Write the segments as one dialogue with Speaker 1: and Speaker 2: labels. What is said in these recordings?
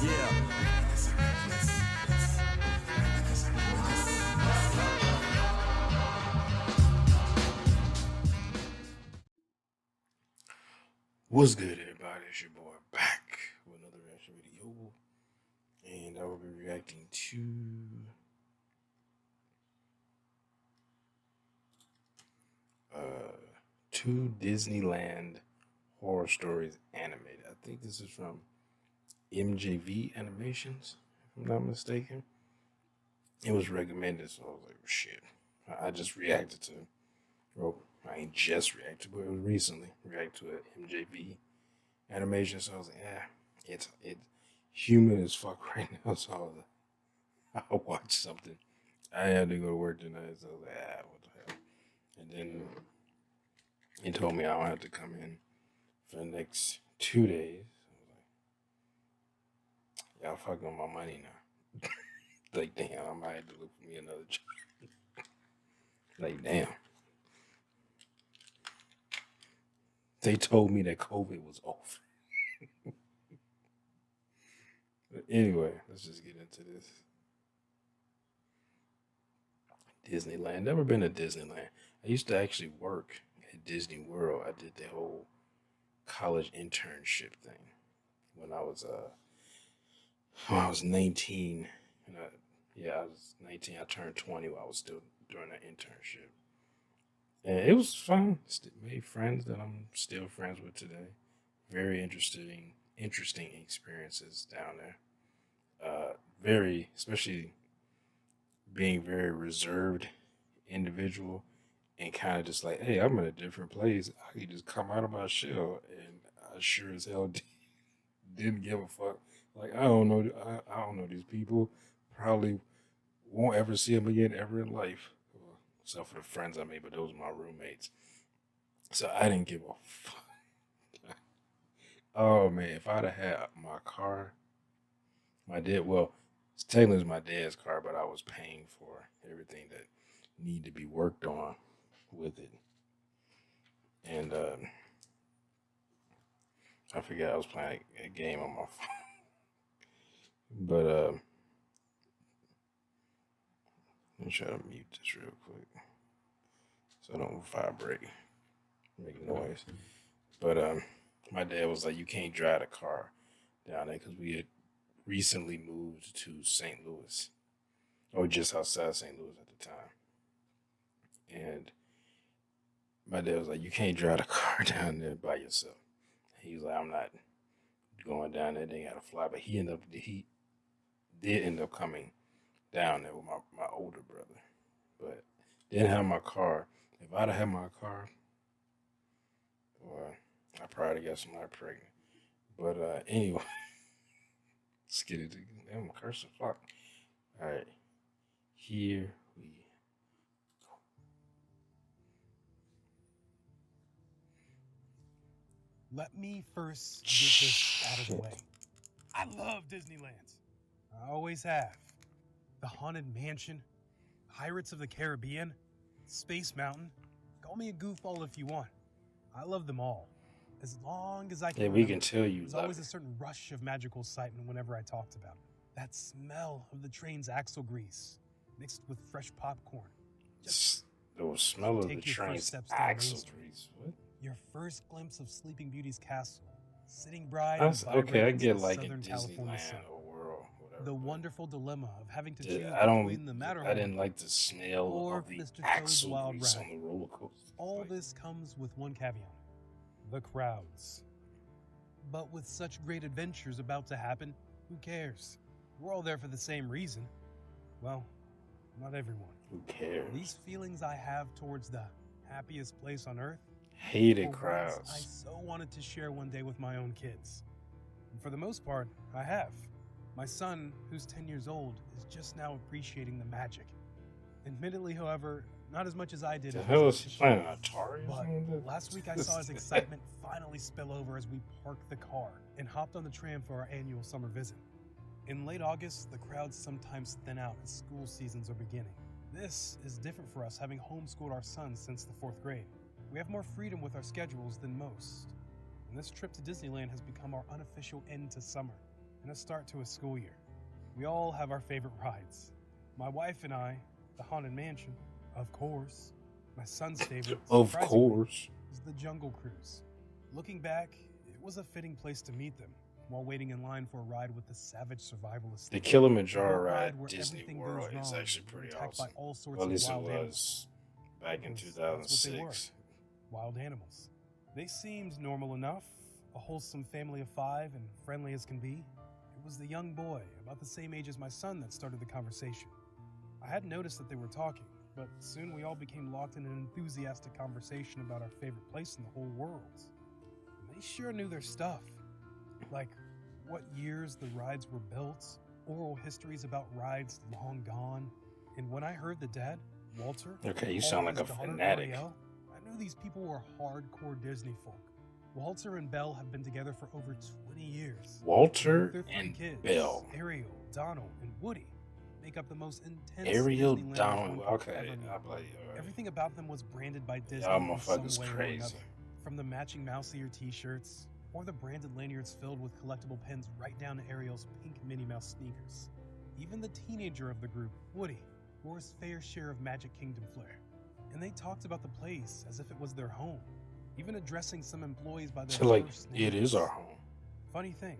Speaker 1: What's good, everybody? It's your boy back with another reaction video, and I will be reacting to uh two Disneyland horror stories animated. I think this is from MJV Animations, if I'm not mistaken. It was recommended, so I was like, shit. I just reacted to. Well, I ain't just reacted, but it was recently reacted to an MJV animation. So I was like, yeah, it's humid as fuck right now. So I was like, I'll watch something. I had to go to work tonight, so I was like, what the hell? And then he told me I don't have to come in for the next 2 days. I was like, y'all fucking my money now. Like, damn, I might have to look for me another job. Like, damn. They told me that COVID was over. But anyway, let's just get into this. Disneyland. Never been to Disneyland. I used to actually work at Disney World. I did the whole college internship thing when I was 19. And I was 19. I turned 20 while I was still doing that internship. And it was fun. Made friends that I'm still friends with today. Very interesting experiences down there. Very, especially being very reserved individual and kind of just like, hey, I'm in a different place. I can just come out of my shell, and I sure as hell didn't give a fuck. Like I don't know these people. Probably won't ever see them again ever in life, well, except for the friends I made. But those were my roommates, so I didn't give a fuck. Oh man, if I'd have had my car, my dad. Well, technically it was my dad's car, but I was paying for everything that needed to be worked on with it, and I forget I was playing a game on my phone. But let me try to mute this real quick so I don't vibrate, make noise. But my dad was like, "You can't drive the car down there," because we had recently moved to St. Louis, or just outside St. Louis at the time. And my dad was like, "You can't drive the car down there by yourself." He was like, "I'm not going down there. They got to fly." But he did end up coming down there with my older brother, but didn't have my car. If I'd have had my car, well, I probably got somebody pregnant. But anyway, let's get it. I'm cursing. Fuck. All right, here we go.
Speaker 2: Let me first get this out of the way. I love Disneyland. I always have. The Haunted Mansion, Pirates of the Caribbean, Space Mountain. Call me a goofball if you want. I love them all. As long as I can
Speaker 1: Yeah, we
Speaker 2: remember,
Speaker 1: can tell you
Speaker 2: there's
Speaker 1: love
Speaker 2: always
Speaker 1: it.
Speaker 2: a certain rush of magical excitement whenever I talked about it. That smell of the train's axle grease mixed with fresh popcorn. Just
Speaker 1: The smell of the
Speaker 2: take your first
Speaker 1: train's
Speaker 2: steps down Main
Speaker 1: axle
Speaker 2: Street.
Speaker 1: grease. What?
Speaker 2: Your first glimpse of Sleeping Beauty's castle, sitting bride and
Speaker 1: Okay,
Speaker 2: vibrant
Speaker 1: I
Speaker 2: against
Speaker 1: get
Speaker 2: the
Speaker 1: like a
Speaker 2: southern California sun.
Speaker 1: Disneyland or World, whatever.
Speaker 2: The
Speaker 1: But
Speaker 2: wonderful dilemma of having to choose
Speaker 1: I don't.
Speaker 2: between the
Speaker 1: I
Speaker 2: Matterhorn
Speaker 1: didn't like the smell
Speaker 2: or
Speaker 1: of the
Speaker 2: Mr. Toad's
Speaker 1: axle
Speaker 2: Wild
Speaker 1: grease
Speaker 2: Ride.
Speaker 1: on the roller coaster.
Speaker 2: All
Speaker 1: Like,
Speaker 2: this comes with one caveat: the crowds. But with such great adventures about to happen, who cares? We're all there for the same reason. Well, not everyone.
Speaker 1: who cares?
Speaker 2: These feelings I have towards the happiest place on earth
Speaker 1: Hated
Speaker 2: were ones I
Speaker 1: crowds.
Speaker 2: so wanted to share one day with my own kids. And for the most part, I have. My son, who's 10 years old, is just now appreciating the magic. Admittedly, however, not as much as I did.
Speaker 1: The
Speaker 2: at
Speaker 1: hell
Speaker 2: his
Speaker 1: is he
Speaker 2: age.
Speaker 1: playing Atari or
Speaker 2: But
Speaker 1: something?
Speaker 2: last week I saw his excitement finally spill over as we parked the car and hopped on the tram for our annual summer visit. In late August, the crowds sometimes thin out as school seasons are beginning. This is different for us, having homeschooled our sons since the 4th grade. We have more freedom with our schedules than most, and this trip to Disneyland has become our unofficial end to summer. and a start to a school year. We all have our favorite rides. My wife and I, the Haunted Mansion, of course. My son's favorite,
Speaker 1: Of
Speaker 2: surprisingly,
Speaker 1: course.
Speaker 2: is the Jungle Cruise. Looking back, it was a fitting place to meet them while waiting in line for a ride with the savage survivalist.
Speaker 1: The
Speaker 2: The
Speaker 1: Kilimanjaro
Speaker 2: boat
Speaker 1: ride
Speaker 2: where
Speaker 1: Disney
Speaker 2: everything
Speaker 1: World
Speaker 2: goes
Speaker 1: is
Speaker 2: wrong,
Speaker 1: actually
Speaker 2: and you're
Speaker 1: pretty
Speaker 2: attacked by
Speaker 1: awesome.
Speaker 2: all sorts
Speaker 1: Well, at
Speaker 2: of
Speaker 1: least it
Speaker 2: wild
Speaker 1: was
Speaker 2: animals.
Speaker 1: back in
Speaker 2: Because that's what they were.
Speaker 1: 2006.
Speaker 2: Wild animals. They seemed normal enough, a wholesome family of 5 and friendly as can be. It was the young boy, about the same age as my son, that started the conversation. I hadn't noticed that they were talking, but soon we all became locked in an enthusiastic conversation about our favorite place in the whole world. And they sure knew their stuff. Like what years the rides were built, oral histories about rides long gone. And when I heard the dad, Walter,
Speaker 1: Okay, you
Speaker 2: call
Speaker 1: sound like
Speaker 2: his
Speaker 1: a
Speaker 2: daughter
Speaker 1: fanatic.
Speaker 2: Ariel, I knew these people were hardcore Disney folk. Walter and Belle have been together for over 20 years.
Speaker 1: Walter
Speaker 2: Their 3
Speaker 1: and
Speaker 2: kids,
Speaker 1: Belle.
Speaker 2: Ariel, Donald, and Woody, make up the most intense
Speaker 1: Ariel
Speaker 2: Disneylanders
Speaker 1: Donald.
Speaker 2: one could
Speaker 1: Okay,
Speaker 2: ever meet.
Speaker 1: I believe you. All right.
Speaker 2: Everything about them was branded by Disney
Speaker 1: Y'all
Speaker 2: in some
Speaker 1: motherfuckers
Speaker 2: way or
Speaker 1: crazy.
Speaker 2: another. From the matching mouse ear t-shirts, or the branded lanyards filled with collectible pins right down to Ariel's pink Minnie Mouse sneakers. Even the teenager of the group, Woody, wore his fair share of Magic Kingdom flair. And they talked about the place as if it was their home, even addressing some employees by their
Speaker 1: So, like,
Speaker 2: first names.
Speaker 1: it is our home.
Speaker 2: Funny thing,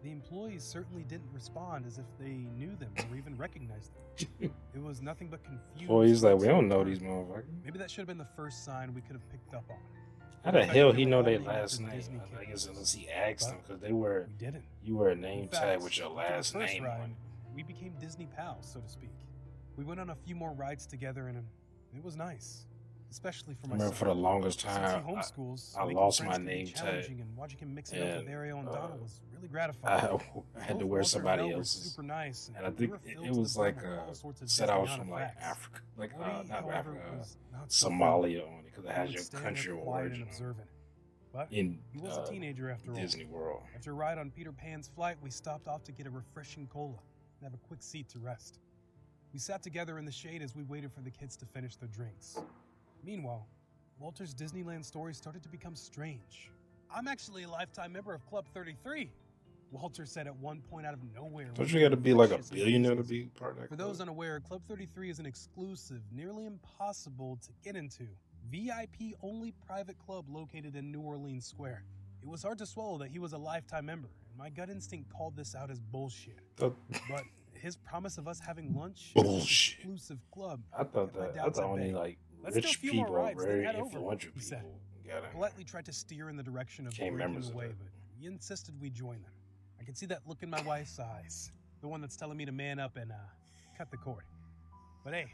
Speaker 2: the employees certainly didn't respond as if they knew them or even recognized them. It was nothing but confusion.
Speaker 1: Boy, he's like, we don't know these motherfuckers.
Speaker 2: Maybe that should have been the first sign we could have picked up on.
Speaker 1: How the
Speaker 2: fact,
Speaker 1: hell
Speaker 2: they
Speaker 1: he
Speaker 2: were
Speaker 1: know
Speaker 2: all
Speaker 1: their
Speaker 2: named after
Speaker 1: last name?
Speaker 2: Disney
Speaker 1: I guess
Speaker 2: characters.
Speaker 1: unless he asked them,
Speaker 2: But
Speaker 1: because
Speaker 2: we didn't.
Speaker 1: you were a name
Speaker 2: In
Speaker 1: tag
Speaker 2: fact,
Speaker 1: with your
Speaker 2: after the
Speaker 1: last
Speaker 2: first
Speaker 1: name
Speaker 2: ride,
Speaker 1: on it.
Speaker 2: we became Disney pals, so to speak. We went on a few more rides together, and it was nice, especially for
Speaker 1: I
Speaker 2: my
Speaker 1: remember
Speaker 2: son.
Speaker 1: for the longest
Speaker 2: Since he
Speaker 1: time,
Speaker 2: homeschools,
Speaker 1: I
Speaker 2: making
Speaker 1: lost
Speaker 2: friends
Speaker 1: my
Speaker 2: can be
Speaker 1: name tag,
Speaker 2: challenging, and watching him mixing up with
Speaker 1: and
Speaker 2: Ariel and Donald was really
Speaker 1: I,
Speaker 2: gratifying.
Speaker 1: I had to
Speaker 2: Both
Speaker 1: wear
Speaker 2: Walter and
Speaker 1: somebody
Speaker 2: Belle were
Speaker 1: else's.
Speaker 2: super nice,
Speaker 1: And I
Speaker 2: we
Speaker 1: think
Speaker 2: were filled
Speaker 1: it
Speaker 2: to the
Speaker 1: was
Speaker 2: brim
Speaker 1: like
Speaker 2: with all sorts of
Speaker 1: said I was
Speaker 2: Disneyana
Speaker 1: from like
Speaker 2: facts.
Speaker 1: Africa, like
Speaker 2: Woody,
Speaker 1: not
Speaker 2: however,
Speaker 1: Africa,
Speaker 2: was not so friendly.
Speaker 1: Somalia on it, because it
Speaker 2: He
Speaker 1: has
Speaker 2: would
Speaker 1: your
Speaker 2: stand
Speaker 1: country
Speaker 2: there
Speaker 1: of
Speaker 2: quiet
Speaker 1: origin
Speaker 2: and observant. But
Speaker 1: in
Speaker 2: he was a teenager after all.
Speaker 1: Disney World.
Speaker 2: After a ride on Peter Pan's flight, we stopped off to get a refreshing cola and have a quick seat to rest. We sat together in the shade as we waited for the kids to finish their drinks. Meanwhile, Walter's Disneyland story started to become strange. I'm actually a lifetime member of Club 33, Walter said at one point out of nowhere.
Speaker 1: Don't you got to be like a
Speaker 2: Infectious
Speaker 1: billionaire to
Speaker 2: enthusiasm.
Speaker 1: be part of that?
Speaker 2: For those unaware, Club 33 is an exclusive, nearly impossible to get into, VIP-only private club located in New Orleans Square. It was hard to swallow that he was a lifetime member, and my gut instinct called this out as bullshit. But his promise of us having lunch at this exclusive club.
Speaker 1: I thought only like rich people or very influential people got it.
Speaker 2: Politely tried to steer in the direction of breaking away, but he insisted we join them. I could see that look in my wife's eyes, the one that's telling me to man up and cut the cord. But hey,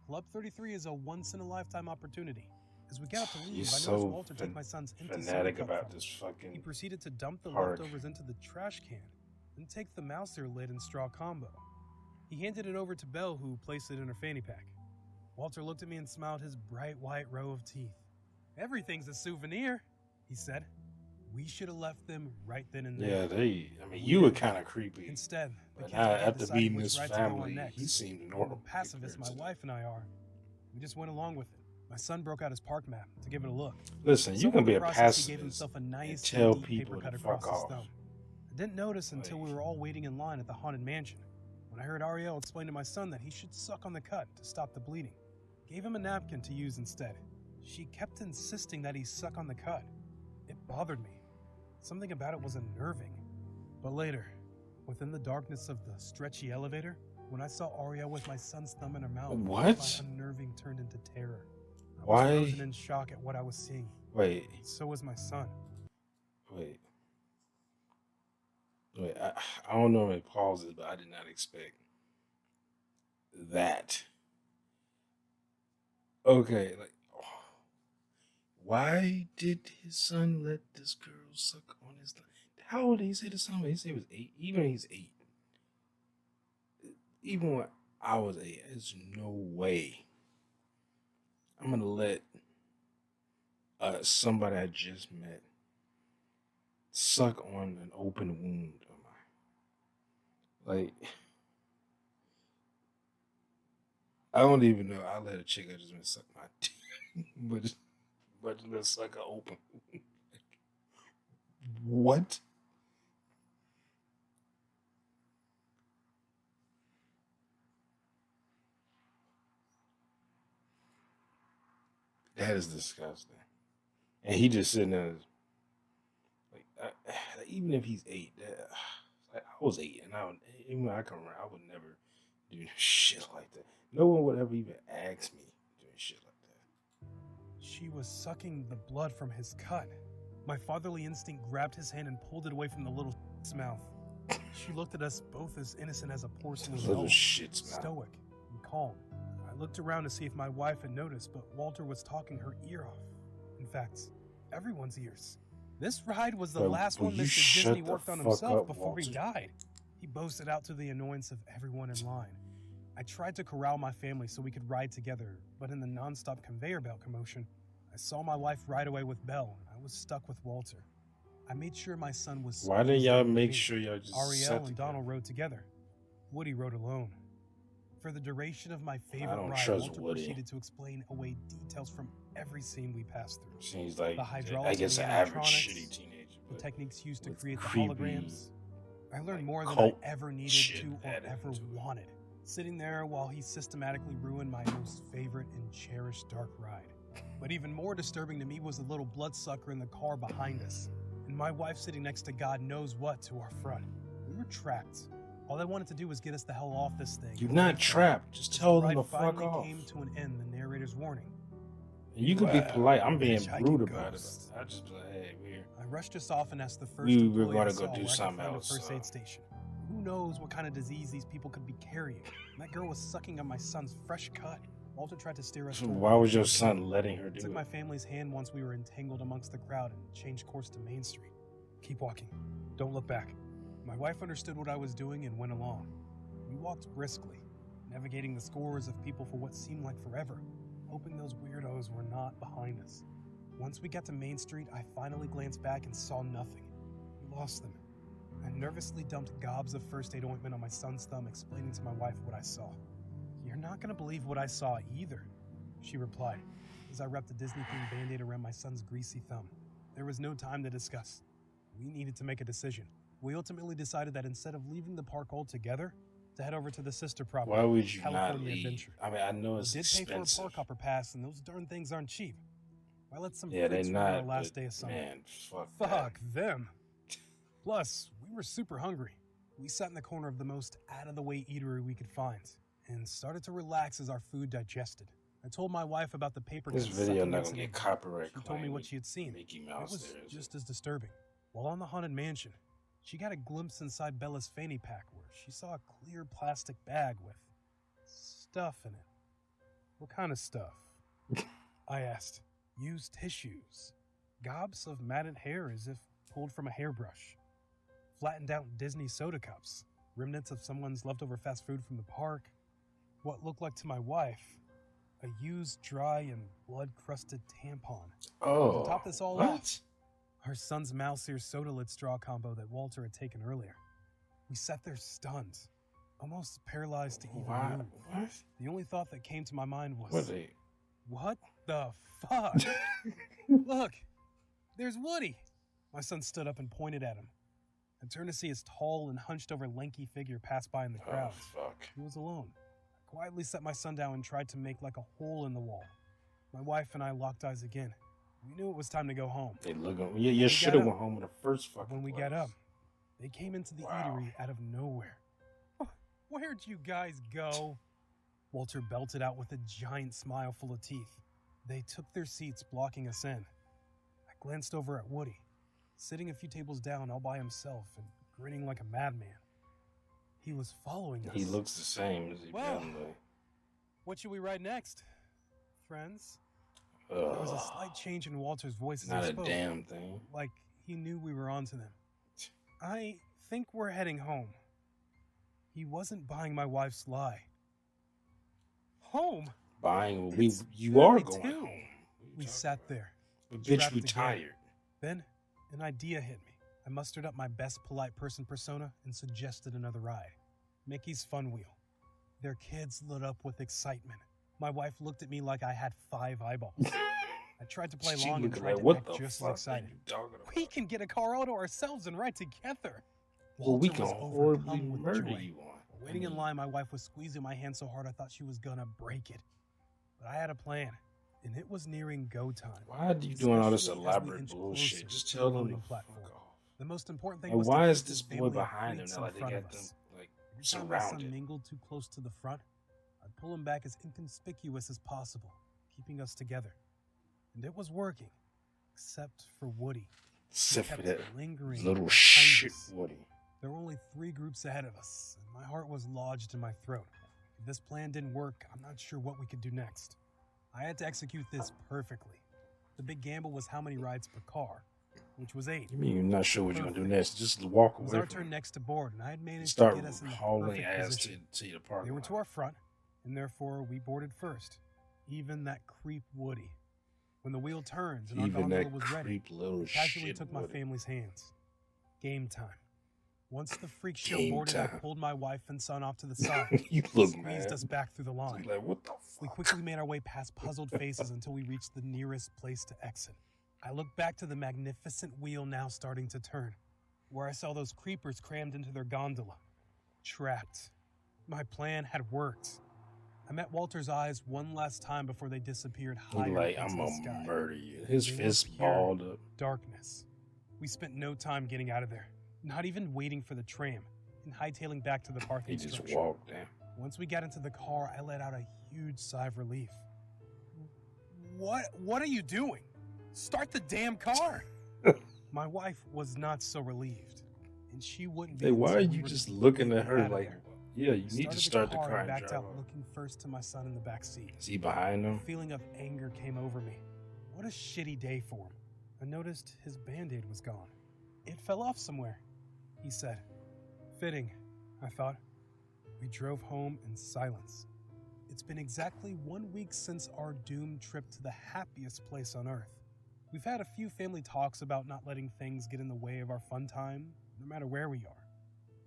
Speaker 2: Club 33 is a once-in-a-lifetime opportunity. As we got out to leave, I noticed Walter take my son's empty soda cup from him. He proceeded to dump the leftovers into the trash can, then take the mouse ear lid and straw combo. He handed it over to Belle, who placed it in her fanny pack. Walter looked at me and smiled his bright white row of teeth. Everything's a souvenir, he said. We should have left them right then and there.
Speaker 1: Yeah, you were kind of creepy.
Speaker 2: Instead, the kids
Speaker 1: after meeting this family, he seemed normal.
Speaker 2: Pacifist my wife and I are. We just went along with it. My son broke out his park map to give it a look.
Speaker 1: Listen, you can be a pacifist
Speaker 2: He gave himself a nice
Speaker 1: and tell
Speaker 2: deep
Speaker 1: people
Speaker 2: paper cut
Speaker 1: to
Speaker 2: across
Speaker 1: fuck
Speaker 2: his
Speaker 1: off.
Speaker 2: thumb. I didn't notice until we were all waiting in line at the Haunted Mansion, when I heard Ariel explain to my son that he should suck on the cut to stop the bleeding. Gave him a napkin to use instead. She kept insisting that he suck on the cut. It bothered me. Something about it was unnerving. But later, within the darkness of the stretchy elevator, when I saw Ariel with my son's thumb in her mouth, my unnerving turned into terror. I was frozen in shock at what I was seeing. So was my son.
Speaker 1: I don't know if it pauses, but I did not expect that. Okay, like, why did his son let this girl suck on his leg? How old did he say the son was? He said he was 8. Even when he's 8. Even when I was 8, there's no way I'm going to let somebody I just met suck on an open wound of mine. Like, I don't even know. I let a chick I just been suck my dick, but let's suck an open wound. What? That is disgusting. And he just sitting there, like, even if he's 8, like, I was 8, and even when I come around, I would never do shit like that. No one would ever even ask me doing shit like that.
Speaker 2: She was sucking the blood from his cut. My fatherly instinct grabbed his hand and pulled it away from the little shit's mouth. She looked at us both as innocent as a porcelain
Speaker 1: Little
Speaker 2: doll,
Speaker 1: shit's mouth.
Speaker 2: stoic and calm. I looked around to see if my wife had noticed, but Walter was talking her ear off. In fact, everyone's ears. This ride was the last one Mr. Disney worked on himself before he died. He boasted out to the annoyance of everyone in line. I tried to corral my family so we could ride together, but in the nonstop conveyor belt commotion, I saw my wife ride away with Belle, and I was stuck with Walter. I made sure my son was...
Speaker 1: Why didn't y'all make sure y'all just
Speaker 2: Ariel and Donald rode together. Woody rode alone. For the duration of my favorite ride, Walter proceeded to explain away details from every scene we passed through.
Speaker 1: Seems like,
Speaker 2: the hydraulics,
Speaker 1: I guess, an average shitty teenager.
Speaker 2: The techniques used to create the holograms. I learned more than I ever needed to or ever wanted. Sitting there while he systematically ruined my most favorite and cherished dark ride. But even more disturbing to me was the little bloodsucker in the car behind us, and my wife sitting next to God knows what to our front. We were trapped. All I wanted to do was get us the hell off this thing.
Speaker 1: You're not trapped. Just tell them to fuck off.
Speaker 2: Came to an end, the narrator's warning.
Speaker 1: And you could be polite. I'm being rude about it. I just be like, hey,
Speaker 2: I rushed us off and asked the first
Speaker 1: we were going to go do something else.
Speaker 2: First aid station. Who knows what kind of disease these people could be carrying? And that girl was sucking on my son's fresh cut. Walter tried to steer us.
Speaker 1: So why was your son letting her do it?
Speaker 2: I took my family's hand once we were entangled amongst the crowd and changed course to Main Street. Keep walking. Don't look back. My wife understood what I was doing and went along. We walked briskly, navigating the scores of people for what seemed like forever, hoping those weirdos were not behind us. Once we got to Main Street, I finally glanced back and saw nothing. We lost them. I nervously dumped gobs of first aid ointment on my son's thumb, explaining to my wife what I saw. You're not going to believe what I saw either, she replied, as I wrapped a Disney-themed Band-Aid around my son's greasy thumb. There was no time to discuss. We needed to make a decision. We ultimately decided that instead of leaving the park altogether, to head over to the sister property,
Speaker 1: why would you
Speaker 2: California
Speaker 1: not leave?
Speaker 2: Adventure.
Speaker 1: I mean, I know it's expensive.
Speaker 2: We did pay for a park hopper pass, and those darn things aren't cheap. Why let some
Speaker 1: they're
Speaker 2: freaks
Speaker 1: not,
Speaker 2: our last day of summer?
Speaker 1: Man,
Speaker 2: fuck them. Plus, we were super hungry. We sat in the corner of the most out-of-the-way eatery we could find, and started to relax as our food digested. I told my wife about the paper.
Speaker 1: This video not gonna get copyright.
Speaker 2: She told me what she had seen.
Speaker 1: Mickey Mouse.
Speaker 2: It was just as disturbing. While on the Haunted Mansion, she got a glimpse inside Bella's fanny pack where she saw a clear plastic bag with stuff in it. What kind of stuff? I asked. Used tissues. Gobs of matted hair as if pulled from a hairbrush. Flattened out Disney soda cups. Remnants of someone's leftover fast food from the park. What looked like to my wife, a used, dry, and blood-crusted tampon.
Speaker 1: Oh,
Speaker 2: to top this all off, our son's mouse ear soda lid straw combo that Walter had taken earlier. We sat there stunned, almost paralyzed to even move.
Speaker 1: What?
Speaker 2: The only thought that came to my mind was, what the fuck? Look, there's Woody. My son stood up and pointed at him. I turned to see his tall and hunched-over lanky figure pass by in the crowd.
Speaker 1: Oh, fuck.
Speaker 2: He was alone. I quietly set my son down and tried to make like a hole in the wall. My wife and I locked eyes again. We knew it was time to go home.
Speaker 1: Hey, look, you should have went home in the first fucking
Speaker 2: When we
Speaker 1: place.
Speaker 2: got up, they came into the eatery out of nowhere. Where'd you guys go? Walter belted out with a giant smile full of teeth. They took their seats, blocking us in. I glanced over at Woody, sitting a few tables down all by himself and grinning like a madman. He was following us.
Speaker 1: He looks the same as he did.
Speaker 2: What should we ride next, friends? There was a slight change in Walter's voice as he spoke. Not a
Speaker 1: damn thing.
Speaker 2: Like he knew we were onto them. I think we're heading home. He wasn't buying my wife's lie. Home?
Speaker 1: Buying? You are going home.
Speaker 2: We sat there.
Speaker 1: But bitch, we tired.
Speaker 2: Then an idea hit me. I mustered up my best polite person persona and suggested another ride. Mickey's Fun Wheel. Their kids lit up with excitement. My wife looked at me like I had 5 eyeballs. I tried to play along and tried to act just as excited. We can get a car all to ourselves and ride together.
Speaker 1: Well, we can horribly murder you on.
Speaker 2: Waiting in line, my wife was squeezing my hand so hard I thought she was gonna break it. But I had a plan. and it was nearing go time,
Speaker 1: Why are you doing all this
Speaker 2: especially as we
Speaker 1: elaborate
Speaker 2: inched
Speaker 1: bullshit?
Speaker 2: closer
Speaker 1: Just
Speaker 2: to the
Speaker 1: tell them to
Speaker 2: loading
Speaker 1: fuck
Speaker 2: platform.
Speaker 1: off.
Speaker 2: The most important thing
Speaker 1: Like,
Speaker 2: was to
Speaker 1: why is
Speaker 2: keep
Speaker 1: this
Speaker 2: this
Speaker 1: boy
Speaker 2: family of
Speaker 1: behind them
Speaker 2: freaks
Speaker 1: now?
Speaker 2: in
Speaker 1: Like, they
Speaker 2: front of
Speaker 1: got them
Speaker 2: us.
Speaker 1: like
Speaker 2: Every time my son
Speaker 1: surrounded.
Speaker 2: mingled too close to the front, I'd pull him back as inconspicuous as possible, keeping us together. And it was working, except for Woody. He
Speaker 1: Except for
Speaker 2: kept
Speaker 1: that
Speaker 2: lingering
Speaker 1: little
Speaker 2: behind
Speaker 1: shit,
Speaker 2: us.
Speaker 1: Woody.
Speaker 2: There were only 3 groups ahead of us, and my heart was lodged in my throat. If this plan didn't work, I'm not sure what we could do next. I had to execute this perfectly. The big gamble was how many rides per car, which was 8.
Speaker 1: You mean you're not sure what you're gonna do
Speaker 2: Perfect.
Speaker 1: next? Just walk
Speaker 2: It was
Speaker 1: away
Speaker 2: our
Speaker 1: from
Speaker 2: turn
Speaker 1: him.
Speaker 2: next to board, and I had managed to
Speaker 1: Start
Speaker 2: get us in the
Speaker 1: hauling
Speaker 2: perfect
Speaker 1: ass
Speaker 2: position.
Speaker 1: to the
Speaker 2: They
Speaker 1: parking
Speaker 2: were
Speaker 1: lot.
Speaker 2: to our front, and therefore we boarded first. Even that creep Woody. When the wheel turns and our
Speaker 1: Even
Speaker 2: gondola
Speaker 1: that
Speaker 2: was ready,
Speaker 1: creep little
Speaker 2: I casually
Speaker 1: shit,
Speaker 2: took my
Speaker 1: Woody.
Speaker 2: family's hands. Game time. Once the freak show
Speaker 1: Game
Speaker 2: boarded, I
Speaker 1: time.
Speaker 2: pulled my wife and son off to the side.
Speaker 1: You
Speaker 2: and
Speaker 1: look
Speaker 2: squeezed
Speaker 1: mad.
Speaker 2: us back through the line.
Speaker 1: Like, what the
Speaker 2: We
Speaker 1: fuck?
Speaker 2: quickly made our way past puzzled faces until we reached the nearest place to exit. I looked back to the magnificent wheel now starting to turn, where I saw those creepers crammed into their gondola. Trapped. My plan had worked. I met Walter's eyes one last time before they disappeared
Speaker 1: He
Speaker 2: higher
Speaker 1: like,
Speaker 2: into
Speaker 1: I'm
Speaker 2: the
Speaker 1: gonna
Speaker 2: sky.
Speaker 1: murder you. His
Speaker 2: They were
Speaker 1: fist
Speaker 2: pure
Speaker 1: balled up.
Speaker 2: darkness. We spent no time getting out of there, not even waiting for the tram, and hightailing back to the
Speaker 1: He
Speaker 2: parking
Speaker 1: just
Speaker 2: structure.
Speaker 1: walked down.
Speaker 2: Once we got into the car, I let out a huge sigh of relief. What are you doing? Start the damn car! My wife was not so relieved, and she wouldn't be
Speaker 1: Hey, why are
Speaker 2: until we
Speaker 1: you
Speaker 2: were
Speaker 1: just looking at
Speaker 2: completely
Speaker 1: her
Speaker 2: out of
Speaker 1: like,
Speaker 2: there.
Speaker 1: yeah, you
Speaker 2: I
Speaker 1: need to
Speaker 2: started
Speaker 1: start the car
Speaker 2: and
Speaker 1: and
Speaker 2: backed
Speaker 1: drive
Speaker 2: out,
Speaker 1: off.
Speaker 2: looking first to my son in the back seat.
Speaker 1: Is he behind
Speaker 2: A
Speaker 1: him?
Speaker 2: feeling of anger came over me. What a shitty day for him. I noticed his Band-Aid was gone. It fell off somewhere, he said. Fitting, I thought. We drove home in silence. It's been exactly 1 week since our doomed trip to the happiest place on earth. We've had a few family talks about not letting things get in the way of our fun time, no matter where we are.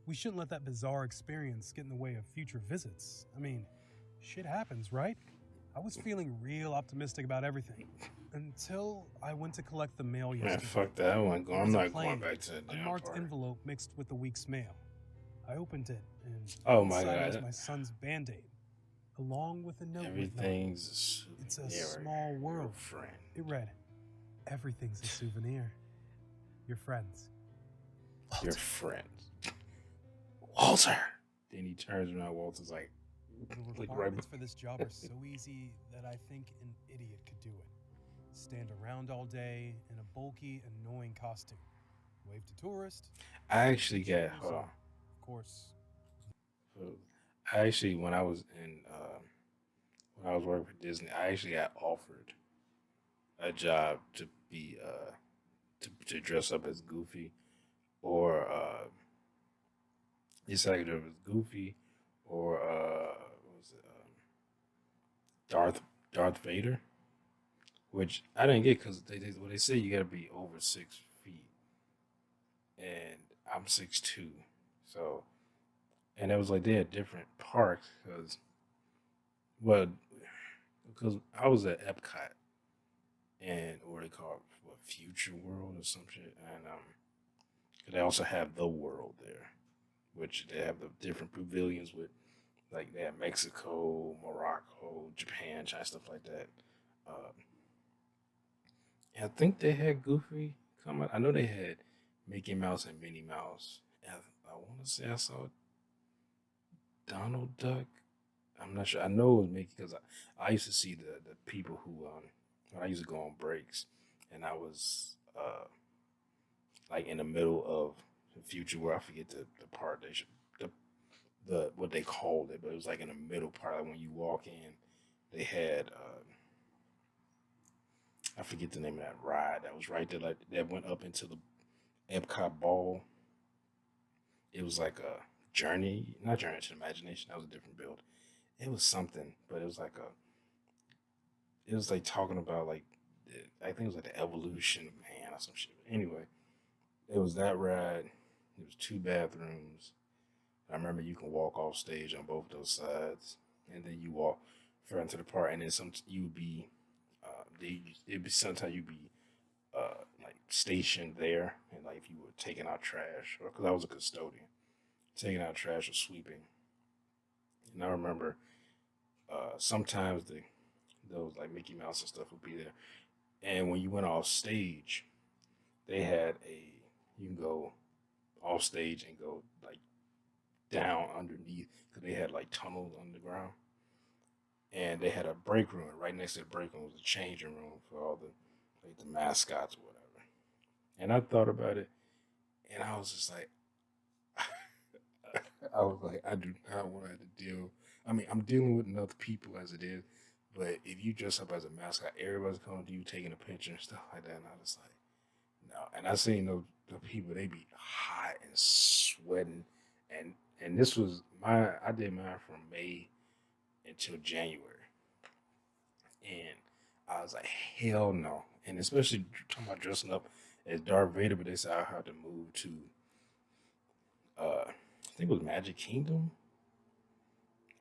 Speaker 2: We shouldn't let that bizarre experience get in the way of future visits. I mean, shit happens, right? I was feeling real optimistic about everything until I went to collect the mail
Speaker 1: Man,
Speaker 2: yesterday.
Speaker 1: fuck that. I'm
Speaker 2: It
Speaker 1: not
Speaker 2: was a
Speaker 1: going
Speaker 2: plain,
Speaker 1: back to the damn
Speaker 2: unmarked
Speaker 1: party.
Speaker 2: envelope mixed with the week's mail. I opened it, and
Speaker 1: Oh my
Speaker 2: inside was
Speaker 1: God.
Speaker 2: my son's Band-Aid, along with a note with mine.
Speaker 1: Everything's a souvenir.
Speaker 2: It's a small world.
Speaker 1: Friend.
Speaker 2: It read, "Everything's a souvenir. Your friends."
Speaker 1: Your friends. Walter. Then he turns around. Walter's like
Speaker 2: The
Speaker 1: right.
Speaker 2: requirements for this job are so easy that I think an idiot could do it. Stand around all day in a bulky, annoying costume. Wave to tourists.
Speaker 1: I actually got
Speaker 2: Of course.
Speaker 1: I actually when I was in when I was working for Disney, I actually got offered a job to be to dress up as Goofy or it's like it was Goofy or what was it Darth Vader, which I didn't get because they say you got to be over 6 feet, and I'm 6'2", so and it was like they had different parks well because I was at Epcot and or they call it what, Future World or some shit, and they also have the World there, which they have the different pavilions with like they have Mexico, Morocco, Japan, China, stuff like that. Um, and I think they had Goofy come out. I know they had Mickey Mouse and Minnie Mouse. And I want to say I saw Donald Duck. I'm not sure. I know it was Mickey because I used to see the people who when I used to go on breaks, and I was like in the middle of the future where I forget the part they should the what they called it, but it was like in the middle part. Like when you walk in, they had I forget the name of that ride that was right there, like that went up into the Epcot ball. It was like a journey, not journey to the imagination. That was a different build. It was something, but it was like it was like talking about like I think it was like the evolution of man or some shit. Anyway, it was that ride. It was 2 bathrooms. I remember you can walk off stage on both those sides, and then you walk further into the park, and then some you would be, it'd be sometimes you'd be like stationed there, and like if you were taking out trash, or because I was a custodian, taking out trash or sweeping, and I remember sometimes those like Mickey Mouse and stuff would be there. And when you went off stage, they had a you can go off stage and go like down underneath because they had like tunnels underground, and they had a break room. Right next to the break room was a changing room for all the like the mascots or whatever. And I thought about it, and I was just like, I was like, I do not want to have to deal. I mean, I'm dealing with enough people as it is, but if you dress up as a mascot, everybody's coming to you taking a picture and stuff like that. And I was like, no. And I seen the people, they be hot and sweating, and this was I did mine from May until January, and I was like, hell no. And especially talking about dressing up as Darth Vader, but they said I had to move to I think it was Magic Kingdom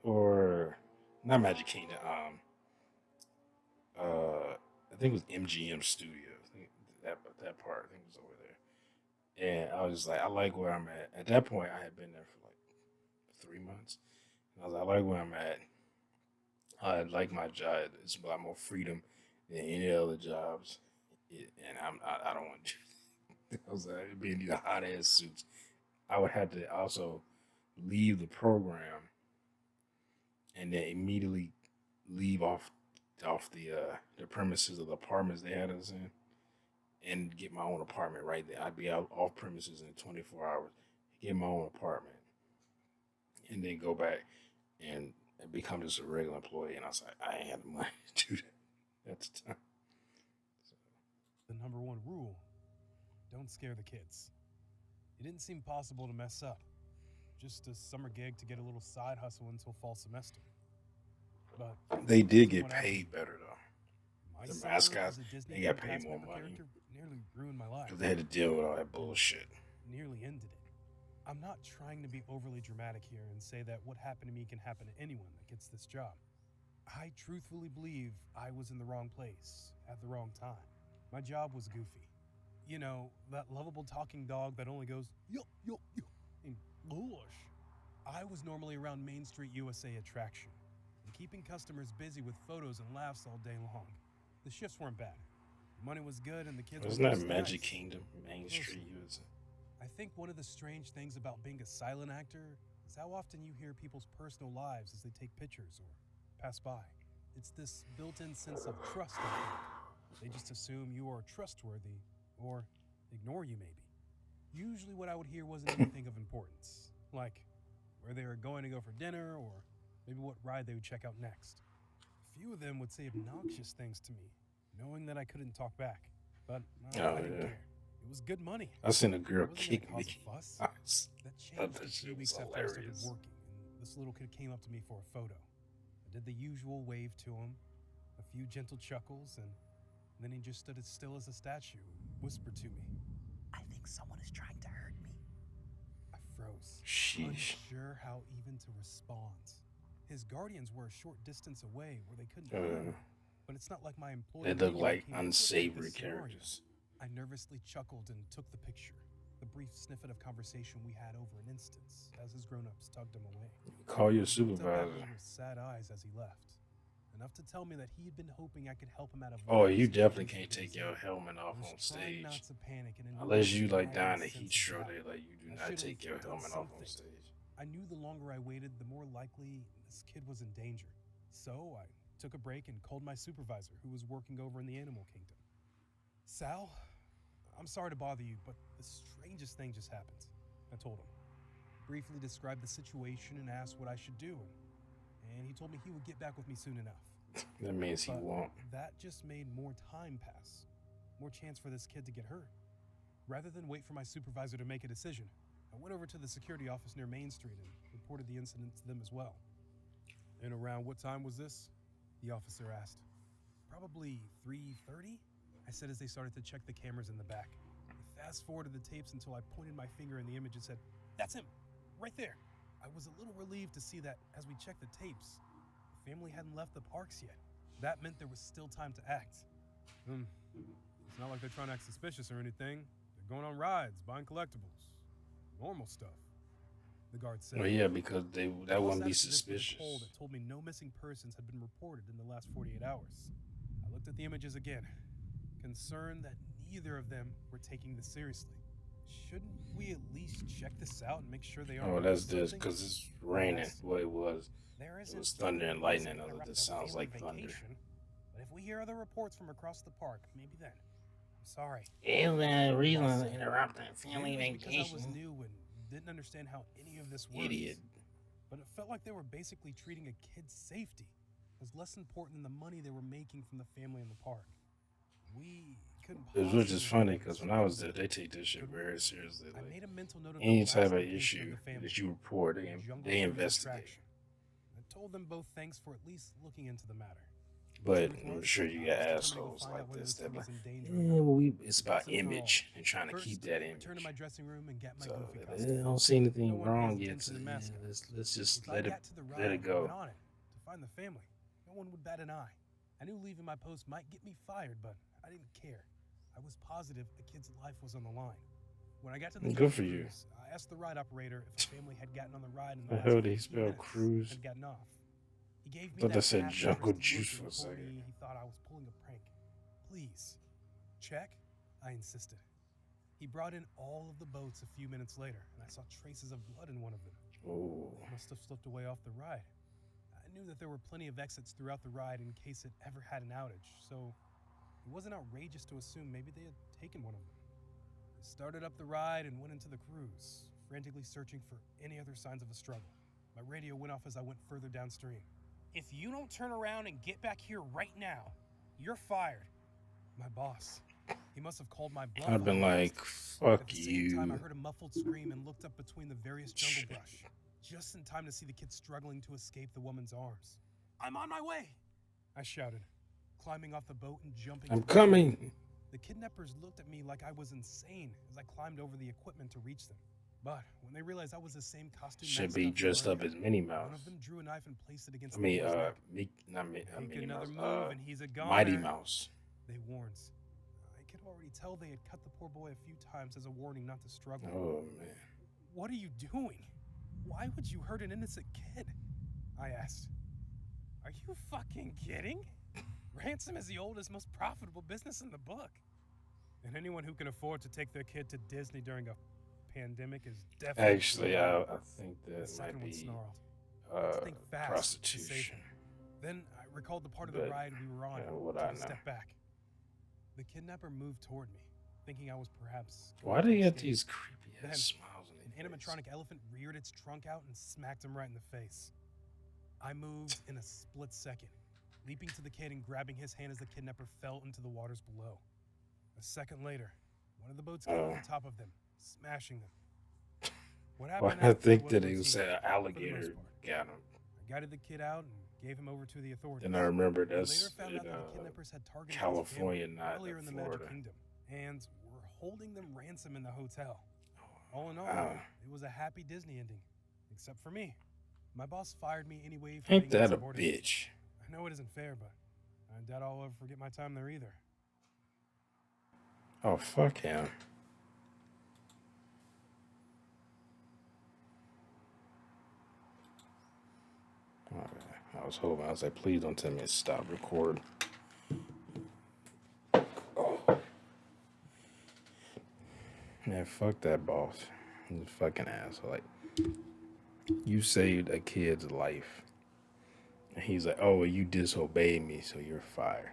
Speaker 1: or not Magic Kingdom. I think it was MGM Studios. I think that part I think was over there. And I was just like, I like where I'm at. At that point, I had been there for like 3 months. And I was like, I like where I'm at. I like my job. It's a lot more freedom than any other jobs. And I don't want to. I was like, being these hot ass suits, I would have to also leave the program and then immediately leave off the premises of the apartments they had us in and get my own apartment right there. I'd be out off premises in 24 hours, get my own apartment, and then go back and become just a regular employee. And I was like, I ain't had the money to do that at the time. So,
Speaker 2: The number one rule: don't scare the kids. It didn't seem possible to mess up. Just a summer gig to get a little side hustle until fall semester. But
Speaker 1: they
Speaker 2: that
Speaker 1: did
Speaker 2: wasn't
Speaker 1: get
Speaker 2: what happened.
Speaker 1: paid better though.
Speaker 2: My
Speaker 1: The
Speaker 2: summer
Speaker 1: mascots
Speaker 2: as a Disney
Speaker 1: they got
Speaker 2: theme
Speaker 1: paid
Speaker 2: cast
Speaker 1: more
Speaker 2: member
Speaker 1: money
Speaker 2: character nearly ruined my life.
Speaker 1: because they had to deal with all that
Speaker 2: And
Speaker 1: bullshit.
Speaker 2: nearly ended it. I'm not trying to be overly dramatic here and say that what happened to me can happen to anyone that gets this job. I truthfully believe I was in the wrong place at the wrong time. My job was goofy. You know, that lovable talking dog that only goes, yo, yo, yo, and bush. I was normally around Main Street USA attraction and keeping customers busy with photos and laughs all day long. The shifts weren't bad. The money was good and the kids were
Speaker 1: Wasn't that
Speaker 2: mostly
Speaker 1: Magic
Speaker 2: nice.
Speaker 1: Kingdom, Main
Speaker 2: Mostly.
Speaker 1: Street USA?
Speaker 2: I think one of the strange things about being a silent actor is how often you hear people's personal lives as they take pictures or pass by. It's this built in sense of trust, I think. They just assume you are trustworthy or ignore you, maybe. Usually, what I would hear wasn't anything of importance, like where they were going to go for dinner or maybe what ride they would check out next. A few of them would say obnoxious things to me, knowing that I couldn't talk back. But
Speaker 1: Oh
Speaker 2: I didn't
Speaker 1: yeah,
Speaker 2: care. It was good money.
Speaker 1: I seen a
Speaker 2: I
Speaker 1: girl
Speaker 2: wasn't going to
Speaker 1: kick
Speaker 2: cause
Speaker 1: Mickey
Speaker 2: a fuss.
Speaker 1: Mouse.
Speaker 2: That
Speaker 1: I thought
Speaker 2: changed
Speaker 1: that
Speaker 2: a few
Speaker 1: shit was
Speaker 2: weeks after I started
Speaker 1: hilarious.
Speaker 2: working, and this little kid came up to me for a photo. I did the usual wave to him, a few gentle chuckles, and then he just stood as still as a statue and whispered to me, I think someone is trying to hurt me. I froze,
Speaker 1: Sheesh.
Speaker 2: unsure how even to respond. His guardians were a short distance away where they couldn't hear
Speaker 1: Uh,
Speaker 2: me, but it's not like my
Speaker 1: they
Speaker 2: employer
Speaker 1: look
Speaker 2: manual
Speaker 1: like
Speaker 2: came equipped with
Speaker 1: unsavory
Speaker 2: this scenario.
Speaker 1: characters.
Speaker 2: I nervously chuckled and took the picture, the brief snippet of conversation we had over an instance as his grown-ups tugged him away.
Speaker 1: Call your
Speaker 2: He looked up at me
Speaker 1: supervisor.
Speaker 2: with sad eyes as he left, enough to tell me that he had been hoping I could help him out of
Speaker 1: Oh,
Speaker 2: whatever
Speaker 1: you definitely
Speaker 2: situation
Speaker 1: can't
Speaker 2: he was
Speaker 1: take your
Speaker 2: in.
Speaker 1: helmet
Speaker 2: I
Speaker 1: off
Speaker 2: was
Speaker 1: on
Speaker 2: trying not
Speaker 1: stage.
Speaker 2: to panic and
Speaker 1: Unless
Speaker 2: indulge
Speaker 1: you
Speaker 2: in
Speaker 1: like
Speaker 2: my
Speaker 1: dying
Speaker 2: own
Speaker 1: of heat
Speaker 2: sense of
Speaker 1: stroke,
Speaker 2: doubt.
Speaker 1: they like you do
Speaker 2: I
Speaker 1: not
Speaker 2: should have
Speaker 1: take your
Speaker 2: done
Speaker 1: helmet off on
Speaker 2: something.
Speaker 1: stage.
Speaker 2: I knew the longer I waited, the more likely this kid was in danger. So I took a break and called my supervisor, who was working over in the animal kingdom. Sal, I'm sorry to bother you, but the strangest thing just happened. I told him. Briefly described the situation and asked what I should do, and he told me he would get back with me soon enough.
Speaker 1: That means he
Speaker 2: But
Speaker 1: won't.
Speaker 2: that just made more time pass, more chance for this kid to get hurt. Rather than wait for my supervisor to make a decision, I went over to the security office near Main Street and reported the incident to them as well. And around what time was this? The officer asked. Probably 3:30, I said as they started to check the cameras in the back. They fast forwarded the tapes until I pointed my finger in the image and said, That's him, right there. I was a little relieved to see that as we checked the tapes, the family hadn't left the parks yet. That meant there was still time to act. It's not like they're trying to act suspicious or anything. They're going on rides, buying collectibles, normal stuff. the guard said.
Speaker 1: Well, yeah, because that wouldn't be
Speaker 2: To this with a
Speaker 1: suspicious.
Speaker 2: call that told me no missing persons had been reported in the last 48 hours. I looked at the images again, concerned that neither of them were taking this seriously. Shouldn't we at least check this out and make sure they aren't?
Speaker 1: Oh, that's this because it's raining.
Speaker 2: Yes.
Speaker 1: Well, it was.
Speaker 2: There
Speaker 1: It
Speaker 2: isn't
Speaker 1: was thunder and
Speaker 2: any
Speaker 1: lightning.
Speaker 2: reason to interrupt
Speaker 1: This
Speaker 2: their
Speaker 1: sounds
Speaker 2: family
Speaker 1: like thunder.
Speaker 2: vacation, but if we hear other reports from across the park, maybe then. I'm sorry.
Speaker 1: Is there a reason
Speaker 2: Boss
Speaker 1: to
Speaker 2: said.
Speaker 1: interrupt that family
Speaker 2: Maybe it was because I was
Speaker 1: vacation?
Speaker 2: new and didn't understand how any of this works.
Speaker 1: Idiot.
Speaker 2: But it felt like they were basically treating a kid's safety as less important than the money they were making from the family in the park. We couldn't.
Speaker 1: Which is funny because when I was there, they take this shit very seriously.
Speaker 2: I
Speaker 1: Like,
Speaker 2: made a mental note of
Speaker 1: any
Speaker 2: the
Speaker 1: type
Speaker 2: last
Speaker 1: of
Speaker 2: location
Speaker 1: issue
Speaker 2: the family
Speaker 1: that you report,
Speaker 2: the Jungle
Speaker 1: they
Speaker 2: Cruise
Speaker 1: investigate.
Speaker 2: attraction. I told them both thanks for at least looking into the matter.
Speaker 1: But I'm sure you got assholes like this that like, it's about image and trying to keep that image.
Speaker 2: Return to my dressing room and get my
Speaker 1: So
Speaker 2: goofy
Speaker 1: if
Speaker 2: costume.
Speaker 1: they don't see anything
Speaker 2: No one
Speaker 1: wrong
Speaker 2: pays
Speaker 1: yet,
Speaker 2: attention
Speaker 1: so
Speaker 2: to the
Speaker 1: yeah,
Speaker 2: mascot.
Speaker 1: let's just
Speaker 2: If I
Speaker 1: let
Speaker 2: got to the
Speaker 1: it
Speaker 2: ride
Speaker 1: go.
Speaker 2: and went on it to find the family, no one would bat an eye. I knew leaving my post might get me fired, but I didn't care. I was positive a kid's life was on the line. When I got to the
Speaker 1: Good for you.
Speaker 2: cruise, I asked the ride operator if the family had gotten on the ride in
Speaker 1: The
Speaker 2: the
Speaker 1: hell
Speaker 2: last
Speaker 1: they
Speaker 2: 15
Speaker 1: spell
Speaker 2: minutes
Speaker 1: cruise?
Speaker 2: and gotten off. He gave me
Speaker 1: Thought
Speaker 2: that
Speaker 1: they said
Speaker 2: half-interested
Speaker 1: Jungle
Speaker 2: look
Speaker 1: Juice
Speaker 2: and
Speaker 1: for a
Speaker 2: told
Speaker 1: second.
Speaker 2: me he thought I was pulling a prank. Please, check? I insisted. He brought in all of the boats a few minutes later, and I saw traces of blood in one of them.
Speaker 1: Oh,
Speaker 2: It must have slipped away off the ride. I knew that there were plenty of exits throughout the ride in case it ever had an outage, so it wasn't outrageous to assume maybe they had taken one of them. I started up the ride and went into the cruise, frantically searching for any other signs of a struggle. My radio went off as I went further downstream. If you don't turn around and get back here right now, you're fired. My boss. He must have called my bluff.
Speaker 1: I've been like,
Speaker 2: At
Speaker 1: fuck
Speaker 2: the same time, I
Speaker 1: you.
Speaker 2: heard a muffled scream and looked up between the various jungle brush, just in time to see the kid struggling to escape the woman's arms. I'm on my way, I shouted, climbing off the boat and jumping.
Speaker 1: I'm coming.
Speaker 2: The kidnappers looked at me like I was insane as I climbed over the equipment to reach them. But when they realized I was the same costume
Speaker 1: Should
Speaker 2: mascot
Speaker 1: be
Speaker 2: from
Speaker 1: dressed up
Speaker 2: earlier,
Speaker 1: as Minnie
Speaker 2: one
Speaker 1: Mouse.
Speaker 2: of them drew a knife and placed it against
Speaker 1: I mean,
Speaker 2: the boy's neck.
Speaker 1: not
Speaker 2: Make
Speaker 1: Minnie
Speaker 2: another
Speaker 1: Mouse.
Speaker 2: move and he's a goner.
Speaker 1: Mighty Mouse.
Speaker 2: They warned. I could already tell they had cut the poor boy a few times as a warning not to struggle.
Speaker 1: Oh man.
Speaker 2: What are you doing? Why would you hurt an innocent kid? I asked. Are you fucking kidding? Ransom is the oldest, most profitable business in the book. And anyone who can afford to take their kid to Disney during a pandemic is definitely...
Speaker 1: Actually, I think
Speaker 2: The
Speaker 1: that
Speaker 2: second
Speaker 1: might
Speaker 2: one
Speaker 1: be
Speaker 2: snarled. Think fast to save
Speaker 1: prostitution.
Speaker 2: him. Then I recalled the part of the
Speaker 1: But,
Speaker 2: ride we were on
Speaker 1: yeah,
Speaker 2: and
Speaker 1: what
Speaker 2: took
Speaker 1: I
Speaker 2: a
Speaker 1: know.
Speaker 2: step back. The kidnapper moved toward me, thinking I was perhaps...
Speaker 1: Why do
Speaker 2: going
Speaker 1: they
Speaker 2: to
Speaker 1: get
Speaker 2: escape.
Speaker 1: these creepy
Speaker 2: Then,
Speaker 1: ass smiles on
Speaker 2: An
Speaker 1: their face?
Speaker 2: animatronic elephant reared its trunk out and smacked him right in the face. I moved in a split second, leaping to the kid and grabbing his hand as the kidnapper fell into the waters below. A second later, one of the boats came on top of them, smashing them. What
Speaker 1: Well,
Speaker 2: happened
Speaker 1: I
Speaker 2: after
Speaker 1: think
Speaker 2: was
Speaker 1: that it
Speaker 2: routine,
Speaker 1: was an
Speaker 2: for the most
Speaker 1: alligator
Speaker 2: part.
Speaker 1: got him.
Speaker 2: I guided the kid out and gave him over to the authorities.
Speaker 1: Then I remember
Speaker 2: We later
Speaker 1: that's
Speaker 2: found
Speaker 1: in
Speaker 2: out that the kidnappers had targeted
Speaker 1: California,
Speaker 2: his family
Speaker 1: not
Speaker 2: earlier in the
Speaker 1: Florida.
Speaker 2: Magic Kingdom, and were holding them ransom in the hotel. All in all,
Speaker 1: Wow.
Speaker 2: it was a happy Disney ending, except for me. My boss fired me anyway for
Speaker 1: Ain't
Speaker 2: being
Speaker 1: that a
Speaker 2: insubordinate.
Speaker 1: bitch?
Speaker 2: I know it isn't fair, but I doubt I'll ever forget my time there either.
Speaker 1: Oh, fuck him. Okay. I was hoping. I was like, please don't tell me to stop recording. Oh. Man, fuck that boss. He's a fucking asshole. Like, you saved a kid's life. And he's like, oh, well, you disobeyed me, so you're fired.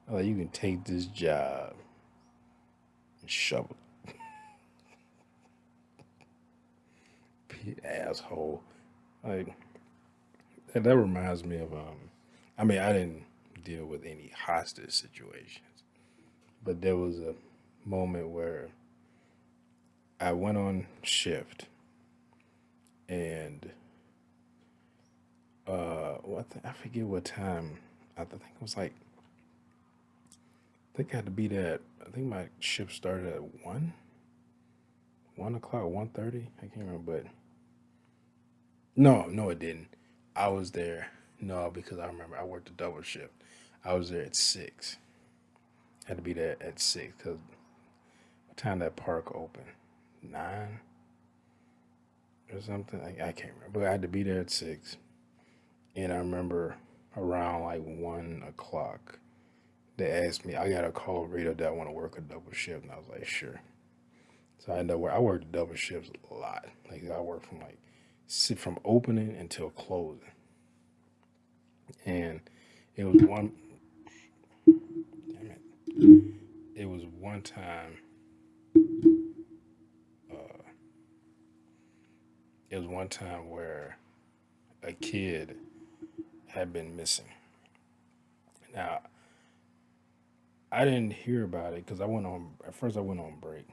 Speaker 1: I'm like, you can take this job and shovel it. Asshole. Like, that reminds me of, I mean, I didn't deal with any hostage situations, but there was a moment where I went on shift and I forget what time. I think it was like, I think I had to be there. I think my shift started at 1 o'clock, 1:30. I can't remember, but no, it didn't. I was there. No, because I remember I worked a double shift. I was there at 6. Had to be there at 6 because what time that park opened? 9. It or something. I can't remember. But I had to be there at 6, and I remember around like 1 o'clock. They asked me. I got a call over radio that I want to work a double shift, and I was like, sure. So I know where I worked double shifts a lot. Like I worked from like from opening until closing, and it was one. Damn it! It was one time. Uh, it was one time where a kid had been missing. Now I didn't hear about it because I went on. At first, I went on break,